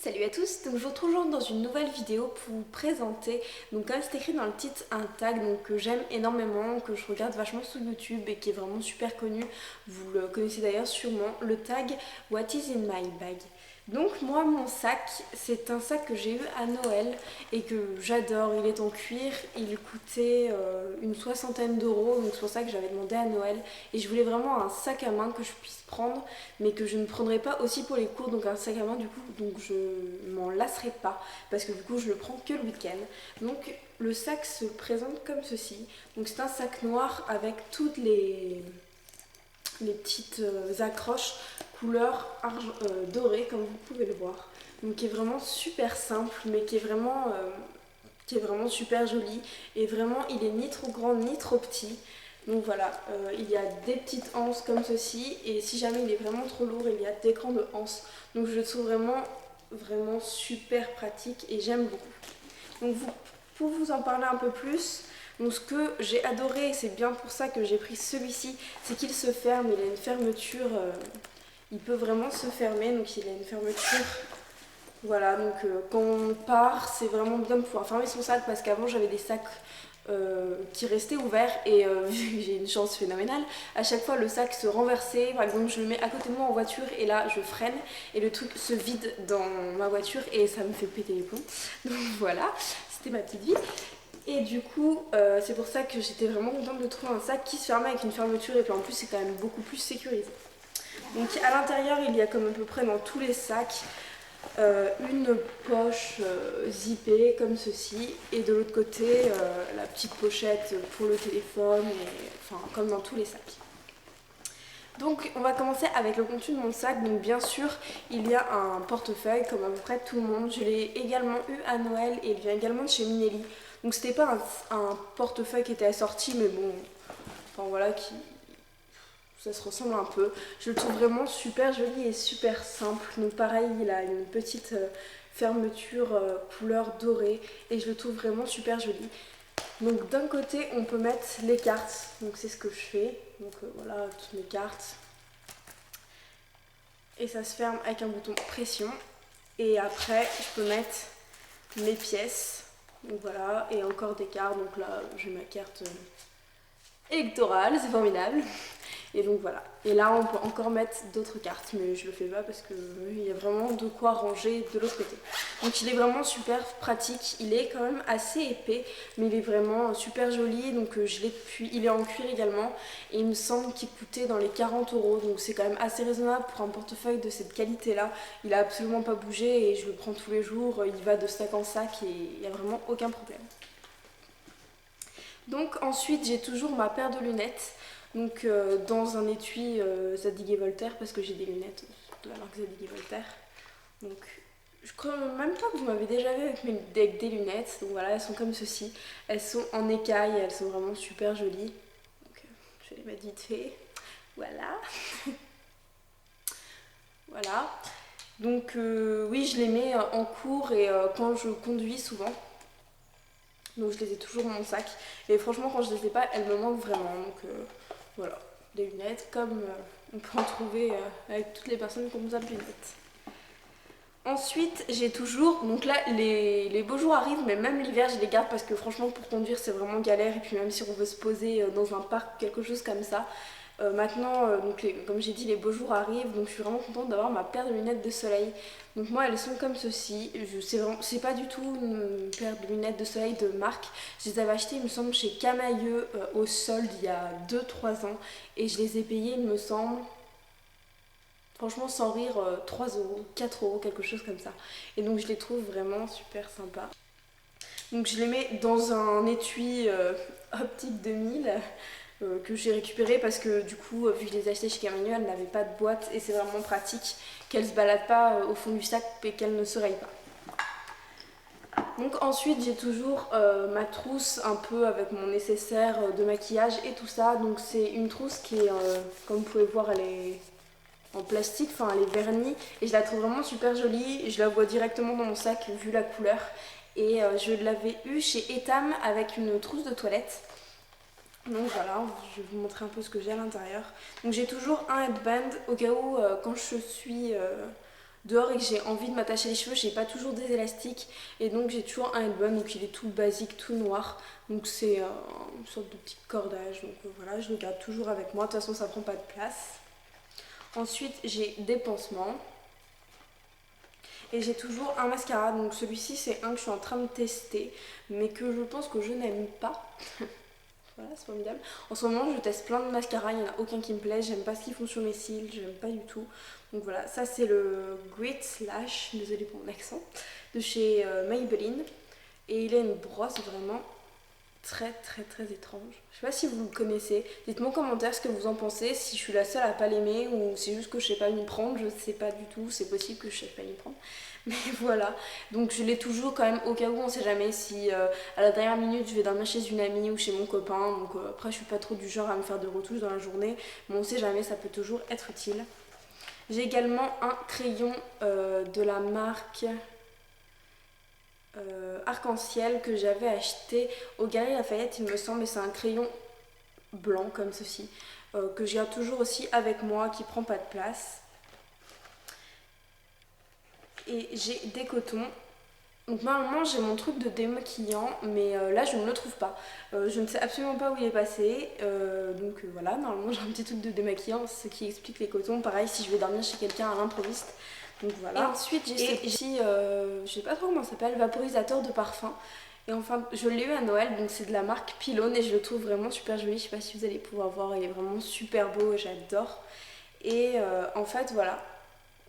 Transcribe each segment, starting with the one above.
Salut à tous, donc je vous retrouve aujourd'hui dans une nouvelle vidéo pour vous présenter, donc comme c'est écrit dans le titre, un tag que j'aime énormément, que je regarde vachement sur YouTube et qui est vraiment super connu, vous le connaissez d'ailleurs sûrement, le tag What is in my bag. Donc moi mon sac, c'est un sac que j'ai eu à Noël et que j'adore, il est en cuir, il coûtait une soixantaine d'euros, donc c'est pour ça que j'avais demandé à Noël et je voulais vraiment un sac à main que je puisse prendre mais que je ne prendrai pas aussi pour les cours, donc un sac à main du coup, donc je m'en lasserai pas parce que du coup je le prends que le week-end. Donc le sac se présente comme ceci, donc c'est un sac noir avec toutes les petites accroches couleur dorée comme vous pouvez le voir, donc qui est vraiment super simple mais qui est vraiment super joli et vraiment il est ni trop grand ni trop petit. Donc voilà, il y a des petites anses comme ceci et si jamais il est vraiment trop lourd, il y a des grandes anses. Donc je le trouve vraiment super pratique et j'aime beaucoup. Donc pour vous en parler un peu plus, donc ce que j'ai adoré et c'est bien pour ça que j'ai pris celui-ci, c'est qu'il se ferme, il a une fermeture, il peut vraiment se fermer, donc il a une fermeture. Voilà, donc quand on part, c'est vraiment bien de pouvoir fermer son sac parce qu'avant j'avais des sacs qui restaient ouverts et j'ai une chance phénoménale. À chaque fois le sac se renversait, par exemple je le mets à côté de moi en voiture et là je freine et le truc se vide dans ma voiture et ça me fait péter les plombs. Donc voilà, c'était ma petite vie. Et du coup, c'est pour ça que j'étais vraiment contente de trouver un sac qui se fermait avec une fermeture et puis en plus c'est quand même beaucoup plus sécurisé. Donc à l'intérieur il y a comme à peu près dans tous les sacs une poche zippée comme ceci et de l'autre côté la petite pochette pour le téléphone et enfin comme dans tous les sacs. Donc on va commencer avec le contenu de mon sac. Donc bien sûr il y a un portefeuille comme à peu près tout le monde. Je l'ai également eu à Noël et il vient également de chez Minelli. Donc c'était pas un portefeuille qui était assorti mais bon, enfin voilà, ça se ressemble un peu. Je le trouve vraiment super joli et super simple. Donc pareil, il a une petite fermeture couleur dorée et je le trouve vraiment super joli. Donc d'un côté, on peut mettre les cartes. Donc c'est ce que je fais. Donc voilà, toutes mes cartes. Et ça se ferme avec un bouton pression. Et après, je peux mettre mes pièces. Donc voilà, et encore des cartes. Donc là, j'ai ma carte électorale, c'est formidable. Et donc voilà. Et là on peut encore mettre d'autres cartes, mais je le fais pas parce que il y a vraiment de quoi ranger de l'autre côté. Donc il est vraiment super pratique. Il est quand même assez épais, mais il est vraiment super joli. Donc je l'ai depuis. Il est en cuir également. Et il me semble qu'il coûtait dans les 40 euros. Donc c'est quand même assez raisonnable pour un portefeuille de cette qualité-là. Il a absolument pas bougé et je le prends tous les jours. Il va de sac en sac et il n'y a vraiment aucun problème. Donc ensuite j'ai toujours ma paire de lunettes. Donc dans un étui Zadig et Voltaire parce que j'ai des lunettes de la marque Zadig et Voltaire. Donc je crois même pas que vous m'avez déjà vu avec des lunettes. Donc voilà, elles sont comme ceci. Elles sont en écaille, elles sont vraiment super jolies. Donc je vais les mettre vite fait. Voilà. Voilà. Donc oui, je les mets en cours et quand je conduis souvent. Donc je les ai toujours dans mon sac. Et franchement, quand je les ai pas, elles me manquent vraiment. Donc voilà, des lunettes comme on peut en trouver avec toutes les personnes qui ont besoin de lunettes. Ensuite, j'ai toujours, donc là les beaux jours arrivent, mais même l'hiver je les garde parce que franchement pour conduire c'est vraiment galère. Et puis même si on veut se poser dans un parc, quelque chose comme ça, maintenant, donc comme j'ai dit, les beaux jours arrivent, donc je suis vraiment contente d'avoir ma paire de lunettes de soleil. Donc moi, elles sont comme ceci. C'est pas du tout une paire de lunettes de soleil de marque. Je les avais achetées, il me semble, chez Camailleux au solde il y a 2-3 ans. Et je les ai payées, il me semble, franchement sans rire, 3 euros, 4 euros, quelque chose comme ça. Et donc je les trouve vraiment super sympas. Donc je les mets dans un étui Optique 2000 que j'ai récupéré parce que du coup vu que je les ai achetées chez Camailleux, elles n'avaient pas de boîte et c'est vraiment pratique qu'elles se baladent pas au fond du sac et qu'elles ne se rayent pas. Donc ensuite j'ai toujours ma trousse un peu avec mon nécessaire de maquillage et tout ça. Donc c'est une trousse qui est comme vous pouvez voir, elle est en plastique, enfin elle est vernie et je la trouve vraiment super jolie. Je la vois directement dans mon sac vu la couleur. Et je l'avais eu chez Etam avec une trousse de toilette. Donc voilà, je vais vous montrer un peu ce que j'ai à l'intérieur. Donc j'ai toujours un headband au cas où quand je suis dehors et que j'ai envie de m'attacher les cheveux, j'ai pas toujours des élastiques et donc j'ai toujours un headband, donc il est tout basique, tout noir, donc c'est une sorte de petit cordage, donc voilà, je le garde toujours avec moi, de toute façon ça prend pas de place. Ensuite j'ai des pansements et j'ai toujours un mascara, donc celui-ci c'est un que je suis en train de tester mais que je pense que je n'aime pas. Voilà, c'est formidable. En ce moment, je teste plein de mascaras, il n'y en a aucun qui me plaît, j'aime pas ce qu'ils font sur mes cils, j'aime pas du tout. Donc voilà, ça c'est le Great Slash, désolée pour mon accent, de chez Maybelline. Et il a une brosse vraiment très très très étrange. Je sais pas si vous le connaissez, dites-moi en commentaire ce que vous en pensez, si je suis la seule à pas l'aimer ou c'est juste que je sais pas m'y prendre, je sais pas du tout, c'est possible que je sais pas m'y prendre. Mais voilà, donc je l'ai toujours quand même au cas où, on sait jamais si à la dernière minute je vais dormir chez une amie ou chez mon copain, donc après je suis pas trop du genre à me faire de retouches dans la journée, mais on sait jamais, ça peut toujours être utile. J'ai également un crayon de la marque Arc-en-Ciel que j'avais acheté au Galeries Lafayette il me semble, et c'est un crayon blanc comme ceci, que je garde toujours aussi avec moi, qui prend pas de place. Et j'ai des cotons. Donc normalement j'ai mon truc de démaquillant, mais là je ne le trouve pas. Je ne sais absolument pas où il est passé. Donc voilà, normalement j'ai un petit truc de démaquillant, ce qui explique les cotons. Pareil si je vais dormir chez quelqu'un à l'improviste. Donc voilà. Et ensuite j'ai ce petit, je sais pas trop comment ça s'appelle, vaporisateur de parfum. Et enfin je l'ai eu à Noël, donc c'est de la marque Pylone et je le trouve vraiment super joli. Je sais pas si vous allez pouvoir voir, il est vraiment super beau, j'adore. Et en fait voilà,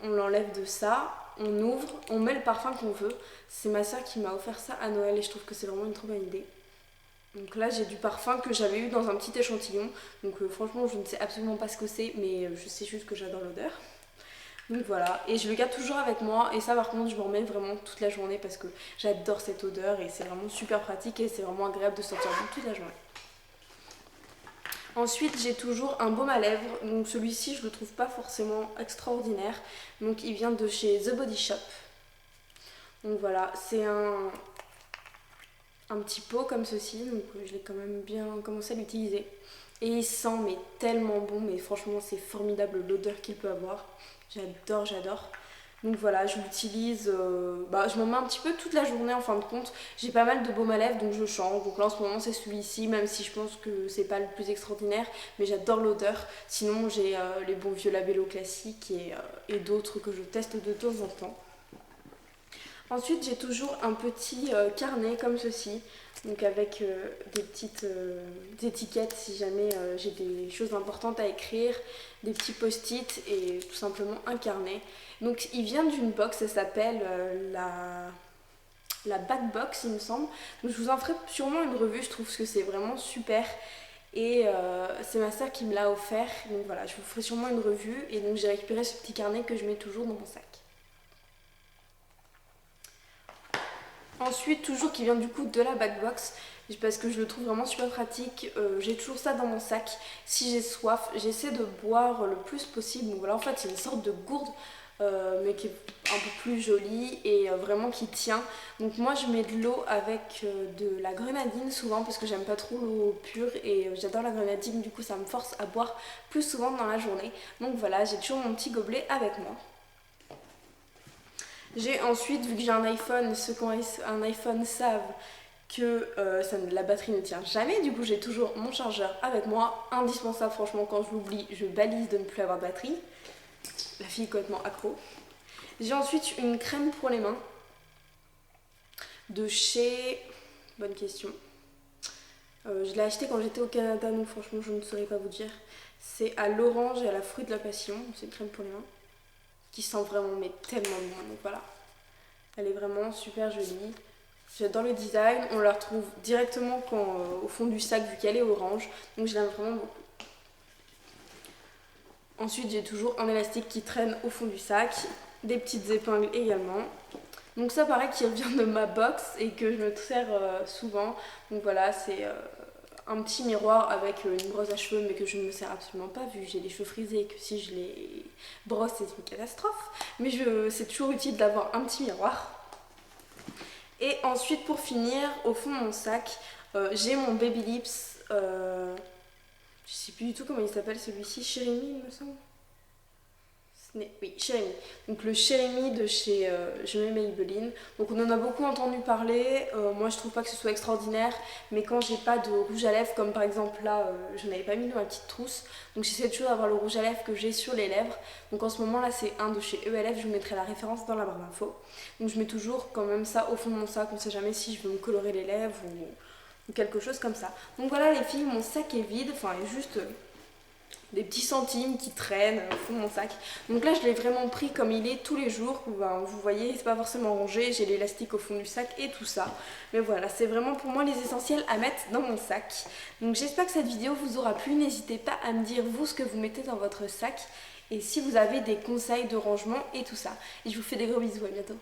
on l'enlève de ça, on ouvre, on met le parfum qu'on veut. C'est ma soeur qui m'a offert ça à Noël et je trouve que c'est vraiment une trop bonne idée. Donc là j'ai du parfum que j'avais eu dans un petit échantillon. Donc franchement je ne sais absolument pas ce que c'est, mais je sais juste que j'adore l'odeur. Donc voilà, et je le garde toujours avec moi et ça par contre je m'en mets vraiment toute la journée parce que j'adore cette odeur et c'est vraiment super pratique et c'est vraiment agréable de sortir toute la journée. Ensuite j'ai toujours un baume à lèvres, donc celui-ci je le trouve pas forcément extraordinaire, donc il vient de chez The Body Shop. Donc voilà, c'est un petit pot comme ceci, donc je l'ai quand même bien commencé à l'utiliser. Et il sent mais tellement bon, mais franchement c'est formidable l'odeur qu'il peut avoir, j'adore, j'adore. Donc voilà, je l'utilise, je m'en mets un petit peu toute la journée en fin de compte. J'ai pas mal de baume à lèvres donc je change. Donc là en ce moment c'est celui-ci, même si je pense que c'est pas le plus extraordinaire, mais j'adore l'odeur. Sinon j'ai les bons vieux Labello classiques et d'autres que je teste de temps en temps. Ensuite j'ai toujours un petit carnet comme ceci, donc avec des petites étiquettes si jamais j'ai des choses importantes à écrire, des petits post-it et tout simplement un carnet. Donc il vient d'une box, ça s'appelle la Backbox il me semble. Donc je vous en ferai sûrement une revue, je trouve que c'est vraiment super. Et c'est ma soeur qui me l'a offert, donc voilà, je vous ferai sûrement une revue. Et donc j'ai récupéré ce petit carnet que je mets toujours dans mon sac. Ensuite, toujours qui vient du coup de la Backbox, parce que je le trouve vraiment super pratique. J'ai toujours ça dans mon sac. Si j'ai soif, j'essaie de boire le plus possible. Donc voilà, en fait, c'est une sorte de gourde, mais qui est un peu plus jolie et vraiment qui tient. Donc moi, je mets de l'eau avec de la grenadine souvent parce que j'aime pas trop l'eau pure et j'adore la grenadine. Du coup, ça me force à boire plus souvent dans la journée. Donc voilà, j'ai toujours mon petit gobelet avec moi. J'ai ensuite, vu que j'ai un iPhone, ceux qui ont un iPhone savent que la batterie ne tient jamais. Du coup, j'ai toujours mon chargeur avec moi, indispensable franchement. Quand je l'oublie, je balise de ne plus avoir de batterie. La fille est complètement accro. J'ai ensuite une crème pour les mains de chez... Bonne question. Je l'ai acheté quand j'étais au Canada, donc franchement, je ne saurais pas vous dire. C'est à l'orange et à la fruit de la passion. C'est une crème pour les mains qui sent vraiment mais tellement bon, donc voilà, elle est vraiment super jolie, j'adore le design, on la retrouve directement au fond du sac vu qu'elle est orange, donc je l'aime vraiment beaucoup. Ensuite j'ai toujours un élastique qui traîne au fond du sac, des petites épingles également, donc ça pareil qui revient de ma box et que je me sers souvent, donc voilà, c'est un petit miroir avec une brosse à cheveux mais que je ne me sers absolument pas vu que j'ai les cheveux frisés et que si je les brosse c'est une catastrophe, mais c'est toujours utile d'avoir un petit miroir. Et ensuite pour finir, au fond de mon sac, j'ai mon Baby Lips, je sais plus du tout comment il s'appelle celui-ci, Chérini il me semble. Oui, Chérémy. Donc le Chérémy de chez Je m'aime Maybelline. Donc on en a beaucoup entendu parler. Moi je trouve pas que ce soit extraordinaire, mais quand j'ai pas de rouge à lèvres, comme par exemple là, je n'avais pas mis dans ma petite trousse. Donc j'essaie toujours d'avoir le rouge à lèvres que j'ai sur les lèvres. Donc en ce moment là c'est un de chez ELF, je vous mettrai la référence dans la barre d'infos. Donc je mets toujours quand même ça au fond de mon sac, on sait jamais si je veux me colorer les lèvres ou quelque chose comme ça. Donc voilà les filles, mon sac est vide, enfin il est juste des petits centimes qui traînent au fond de mon sac. Donc là je l'ai vraiment pris comme il est tous les jours. Ben, vous voyez, c'est pas forcément rangé, j'ai l'élastique au fond du sac et tout ça. Mais voilà, c'est vraiment pour moi les essentiels à mettre dans mon sac. Donc j'espère que cette vidéo vous aura plu. N'hésitez pas à me dire vous ce que vous mettez dans votre sac et si vous avez des conseils de rangement et tout ça. Et je vous fais des gros bisous, à bientôt.